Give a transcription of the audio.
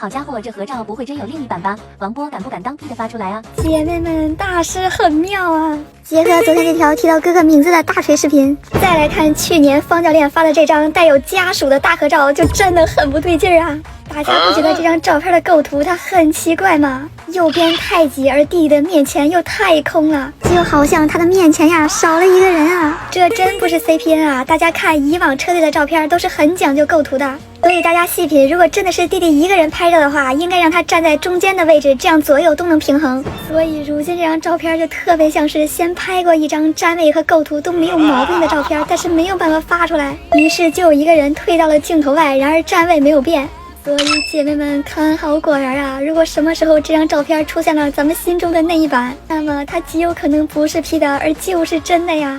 好家伙，这合照不会真有另一版吧？王波敢不敢当 P 的发出来啊？姐妹们，大师很妙啊！结合昨天这条提到哥哥名字的大锤视频，再来看去年方教练发的这张带有家属的大合照，就真的很不对劲儿啊！大家不觉得这张照片的构图它很奇怪吗？右边太挤，而弟弟的面前又太空了，就好像他的面前呀少了一个人啊！这真不是 CPN 啊！大家看以往车队的照片都是很讲究构图的，所以大家细品，如果真的是弟弟一个人拍照的话，应该让他站在中间的位置，这样左右都能平衡。所以如今这张照片就特别像是先拍过一张站位和构图都没有毛病的照片，但是没有办法发出来，于是就有一个人退到了镜头外，然而站位没有变。所以姐妹们看好，果然啊，如果什么时候这张照片出现了咱们心中的那一版，那么它极有可能不是 P 的，而就是真的呀。